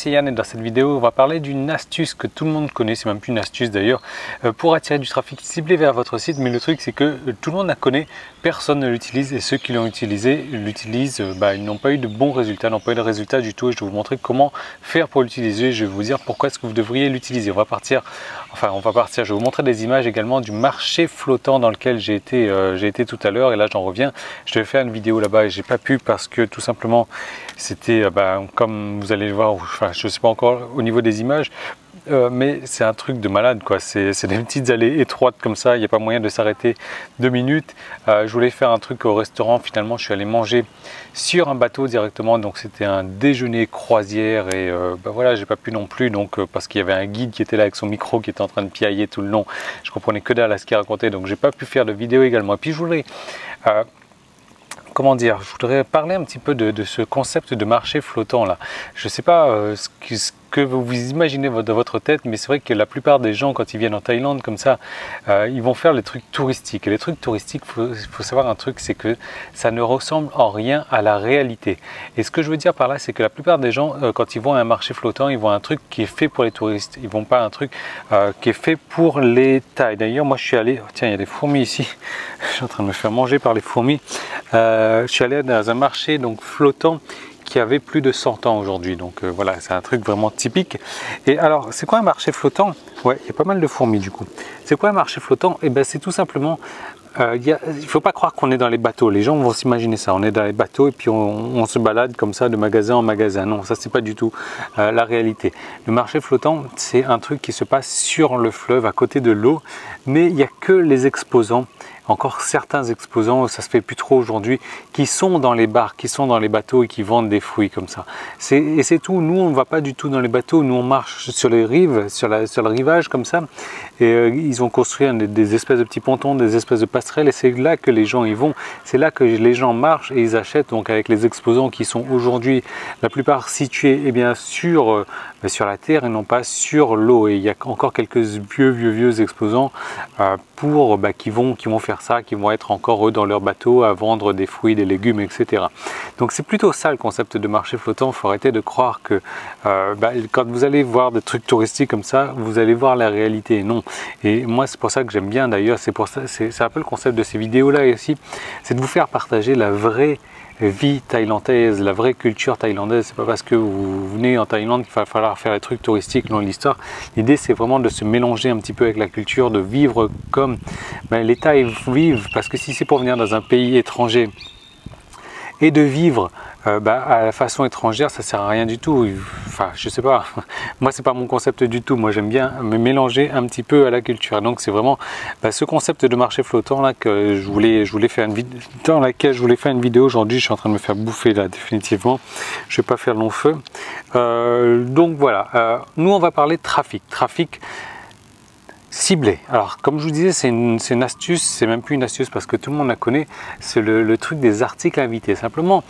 c'est Yann et dans cette vidéo, on va parler d'une astuce que tout le monde connaît, c'est même plus une astuce d'ailleurs, pour attirer du trafic ciblé vers votre site. Mais le truc, c'est que tout le monde la connaît, personne ne l'utilise et ceux qui l'ont utilisé l'utilisent, ils n'ont pas eu de bons résultats, n'ont pas eu de résultats du tout. Et je vais vous montrer comment faire pour l'utiliser. Je vais vous dire pourquoi est-ce que vous devriez l'utiliser. Je vais vous montrer des images également du marché flottant dans lequel j'ai été tout à l'heure. Et là, j'en reviens. Je devais faire une vidéo là-bas et j'ai pas pu parce que tout simplement, c'était comme vous allez le voir, je ne sais pas encore au niveau des images, mais c'est un truc de malade quoi. C'est des petites allées étroites comme ça, il n'y a pas moyen de s'arrêter 2 minutes. Je voulais faire un truc au restaurant, finalement je suis allé manger sur un bateau directement, donc c'était un déjeuner croisière et voilà, j'ai pas pu non plus, donc parce qu'il y avait un guide qui était là avec son micro qui était en train de piailler tout le long, je comprenais que dalle à ce qu'il racontait, donc j'ai pas pu faire de vidéo également. Et puis je voulais je voudrais parler un petit peu de ce concept de marché flottant là. Je ne sais pas ce que vous vous imaginez dans votre tête, mais c'est vrai que la plupart des gens, quand ils viennent en Thaïlande comme ça, ils vont faire les trucs touristiques. Et les trucs touristiques, il faut savoir un truc, c'est que ça ne ressemble en rien à la réalité. Et ce que je veux dire par là, c'est que la plupart des gens, quand ils vont à un marché flottant, ils vont à un truc qui est fait pour les touristes. Ils vont pas à un truc qui est fait pour les Thaïs. D'ailleurs, moi je suis allé, tiens, il y a des fourmis ici. Je suis en train de me faire manger par les fourmis. Je suis allé dans un marché donc flottant qui avait plus de 100 ans aujourd'hui, donc voilà, c'est un truc vraiment typique. Et alors, c'est quoi un marché flottant? Ouais, il y a pas mal de fourmis du coup. C'est quoi un marché flottant? Et ben c'est tout simplement, il ne faut pas croire qu'on est dans les bateaux. Les gens vont s'imaginer ça, on est dans les bateaux et puis on se balade comme ça de magasin en magasin. Non, ça c'est pas du tout la réalité. Le marché flottant, c'est un truc qui se passe sur le fleuve, à côté de l'eau, mais il n'y a que les exposants, encore certains exposants, ça se fait plus trop aujourd'hui, qui sont dans les bars, qui sont dans les bateaux et qui vendent des fruits comme ça. Et c'est tout. Nous, on ne va pas du tout dans les bateaux. Nous, on marche sur les rives, sur le rivage comme ça. Et ils ont construit des espèces de petits pontons, des espèces de passerelles. Et c'est là que les gens y vont. C'est là que les gens marchent et ils achètent. Donc avec les exposants qui sont aujourd'hui, la plupart situés sur la terre et non pas sur l'eau. Et il y a encore quelques vieux exposants qui vont faire ça, qui vont être encore eux dans leur bateau à vendre des fruits, des légumes, etc. Donc c'est plutôt ça le concept de marché flottant. Il faut arrêter de croire que quand vous allez voir des trucs touristiques comme ça, vous allez voir la réalité. Non. Et moi c'est pour ça que j'aime bien d'ailleurs, c'est un peu le concept de ces vidéos là aussi, c'est de vous faire partager la vraie vie thaïlandaise, la vraie culture thaïlandaise. C'est pas parce que vous venez en Thaïlande qu'il va falloir faire des trucs touristiques dans l'histoire. L'idée c'est vraiment de se mélanger un petit peu avec la culture, de vivre comme les Thaïs vivent, parce que si c'est pour venir dans un pays étranger et de vivre à la façon étrangère, ça sert à rien du tout. Enfin, je sais pas. Moi, c'est pas mon concept du tout. Moi, j'aime bien me mélanger un petit peu à la culture. Donc, c'est vraiment ce concept de marché flottant là que je voulais faire une vidéo, dans laquelle je voulais faire une vidéo aujourd'hui. Je suis en train de me faire bouffer là, définitivement. Je vais pas faire long feu. Donc voilà. Nous, on va parler de trafic ciblé. Alors comme je vous disais, c'est une astuce, c'est même plus une astuce parce que tout le monde la connaît, c'est le truc des articles invités. Simplement,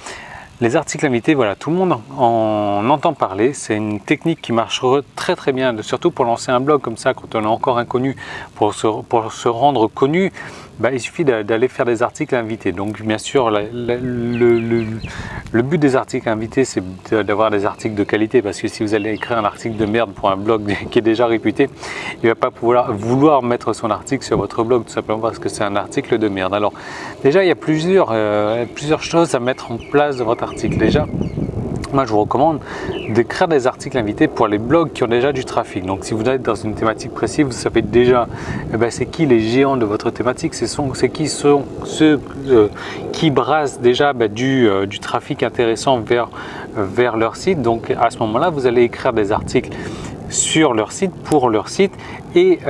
les articles invités, voilà, tout le monde en entend parler, c'est une technique qui marche très bien, surtout pour lancer un blog comme ça quand on est encore inconnu, pour se rendre connu. Il suffit d'aller faire des articles invités. Donc bien sûr, le but des articles invités, c'est d'avoir des articles de qualité, parce que si vous allez écrire un article de merde pour un blog qui est déjà réputé, il ne va pas vouloir mettre son article sur votre blog, tout simplement parce que c'est un article de merde. Alors déjà, il y a plusieurs choses à mettre en place dans votre article. Déjà, moi je vous recommande d'écrire des articles invités pour les blogs qui ont déjà du trafic. Donc si vous êtes dans une thématique précise, vous savez déjà c'est qui les géants de votre thématique, c'est qui sont ceux qui brassent déjà du trafic intéressant vers leur site. Donc à ce moment-là, vous allez écrire des articles sur leur site, pour leur site, et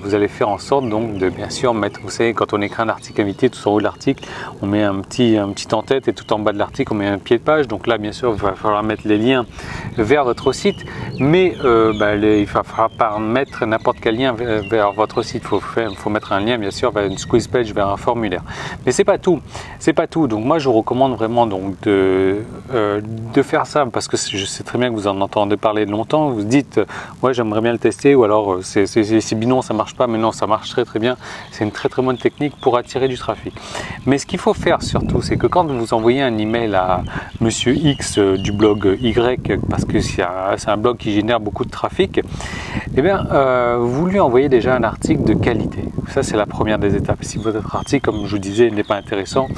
vous allez faire en sorte donc de bien sûr mettre, vous savez, quand on écrit un article invité, tout en haut de l'article on met un petit en-tête et tout en bas de l'article on met un pied de page. Donc là bien sûr il va falloir mettre les liens vers votre site, mais il ne va pas mettre n'importe quel lien vers votre site. Il faut mettre un lien bien sûr vers une squeeze page, vers un formulaire, mais c'est pas tout. Donc moi je vous recommande vraiment donc de faire ça, parce que je sais très bien que vous en entendez parler longtemps. Vous dites ouais, j'aimerais bien le tester, ou alors c'est bidon, ça marche pas, mais non, ça marche très bien. C'est une très bonne technique pour attirer du trafic. Mais ce qu'il faut faire surtout, c'est que quand vous envoyez un email à Monsieur X du blog Y, parce que c'est un blog qui génère beaucoup de trafic, eh bien, vous lui envoyez déjà un article de qualité. Ça, c'est la première des étapes. Si votre article, comme je vous disais, n'est pas intéressant,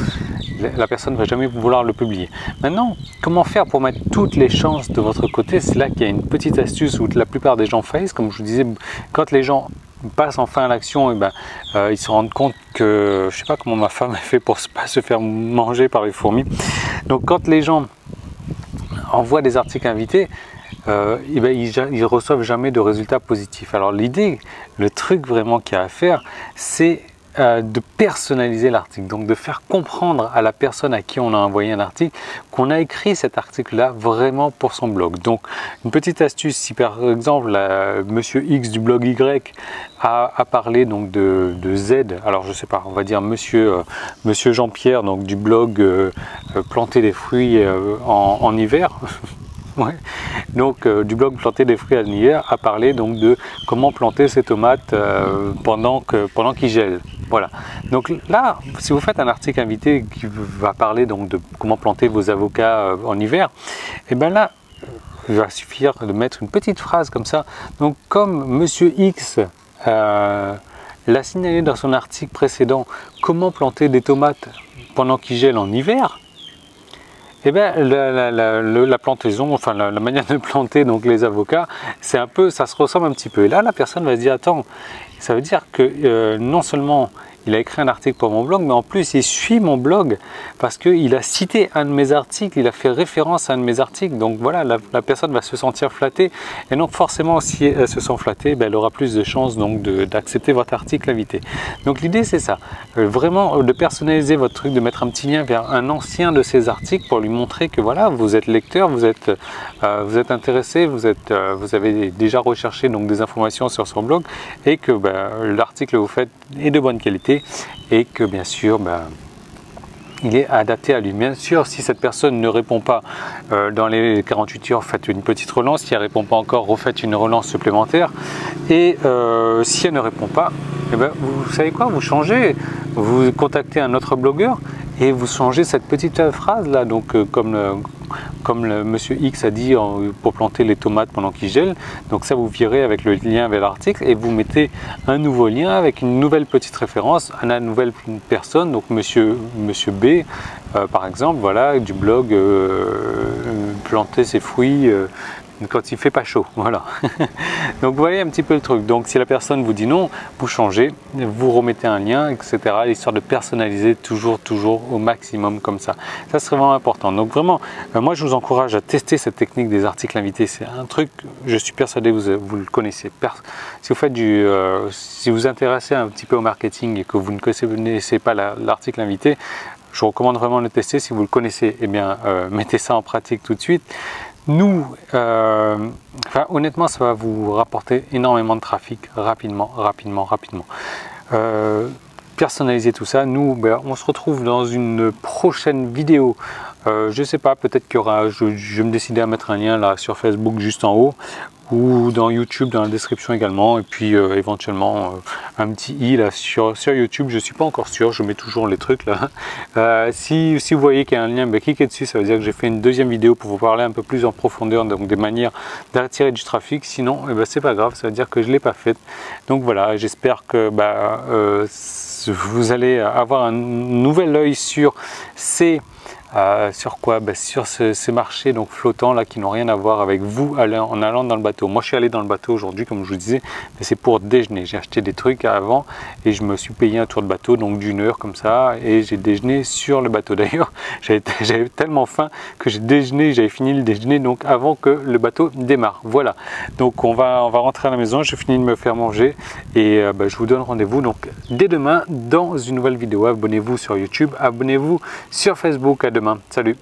la personne ne va jamais vouloir le publier. Maintenant, comment faire pour mettre toutes les chances de votre côté? C'est là qu'il y a une petite astuce où la plupart des gens faillent. Comme je vous disais, quand les gens passent enfin à l'action, ils se rendent compte que, je ne sais pas comment ma femme a fait pour ne pas se faire manger par les fourmis. Donc quand les gens envoient des articles invités, ils reçoivent jamais de résultats positifs. Alors l'idée, le truc vraiment qu'il y a à faire, c'est de personnaliser l'article, donc de faire comprendre à la personne à qui on a envoyé un article qu'on a écrit cet article-là vraiment pour son blog. Donc une petite astuce, si par exemple Monsieur X du blog Y a parlé donc de Z, alors je sais pas, on va dire Monsieur Jean-Pierre donc du blog planter des fruits en hiver. Ouais. Donc du blog planter des fruits en hiver a parlé donc de comment planter ses tomates pendant qu'ils gèlent. Voilà. Donc là, si vous faites un article invité qui va parler donc de comment planter vos avocats en hiver, et bien là, il va suffire de mettre une petite phrase comme ça. Donc comme Monsieur X l'a signalé dans son article précédent, comment planter des tomates pendant qu'ils gèlent en hiver. Eh bien, la plantaison, enfin la manière de planter donc les avocats, c'est un peu, ça se ressemble un petit peu. Et là, la personne va se dire, attends, ça veut dire que non seulement il a écrit un article pour mon blog, mais en plus il suit mon blog parce qu'il a cité un de mes articles, il a fait référence à un de mes articles. Donc voilà, la personne va se sentir flattée. Et donc forcément, si elle se sent flattée, elle aura plus de chances d'accepter votre article invité. Donc l'idée c'est ça, vraiment de personnaliser votre truc, de mettre un petit lien vers un ancien de ces articles pour lui montrer que voilà, vous êtes lecteur, vous êtes intéressé, vous avez déjà recherché donc des informations sur son blog et que l'article que vous faites est de bonne qualité et que bien sûr il est adapté à lui. Bien sûr, si cette personne ne répond pas dans les 48 heures, faites une petite relance. Si elle ne répond pas encore, refaites une relance supplémentaire. Et si elle ne répond pas, vous savez quoi, vous changez, vous contactez un autre blogueur et vous changez cette petite phrase là. Donc comme le Monsieur X a dit pour planter les tomates pendant qu'ils gèlent. Donc ça, vous virez avec le lien vers l'article et vous mettez un nouveau lien avec une nouvelle petite référence à la nouvelle personne, donc Monsieur B, par exemple, voilà, du blog planter ses fruits quand il fait pas chaud, voilà. Donc vous voyez un petit peu le truc. Donc si la personne vous dit non, vous changez, vous remettez un lien, etc. Histoire de personnaliser toujours au maximum comme ça. Ça c'est vraiment important. Donc vraiment, moi je vous encourage à tester cette technique des articles invités. C'est un truc, je suis persuadé vous le connaissez. Si vous faites si vous vous intéressez un petit peu au marketing et que vous ne connaissez pas l'article invité, je vous recommande vraiment de le tester. Si vous le connaissez, eh bien mettez ça en pratique tout de suite. Nous, honnêtement, ça va vous rapporter énormément de trafic rapidement. Personnaliser tout ça. Nous, on se retrouve dans une prochaine vidéo. Je sais pas, peut-être qu'il y aura, je vais me décider à mettre un lien là sur Facebook juste en haut ou dans YouTube dans la description également, et puis éventuellement un petit i là sur YouTube. Je suis pas encore sûr, je mets toujours les trucs là. Si vous voyez qu'il y a un lien, cliquez dessus, ça veut dire que j'ai fait une deuxième vidéo pour vous parler un peu plus en profondeur, donc des manières d'attirer du trafic. Sinon c'est pas grave, ça veut dire que je l'ai pas faite. Donc voilà, j'espère que vous allez avoir un nouvel œil sur ces sur ces marchés donc flottants là qui n'ont rien à voir avec vous en allant dans le bateau. Moi je suis allé dans le bateau aujourd'hui comme je vous disais, mais c'est pour déjeuner. J'ai acheté des trucs avant et je me suis payé un tour de bateau donc d'1 heure comme ça et j'ai déjeuné sur le bateau. D'ailleurs j'avais tellement faim que j'avais fini le déjeuner donc avant que le bateau démarre. Voilà, donc on va rentrer à la maison, je finis de me faire manger et je vous donne rendez-vous donc dès demain dans une nouvelle vidéo. Abonnez-vous sur YouTube, abonnez-vous sur Facebook. À demain, salut.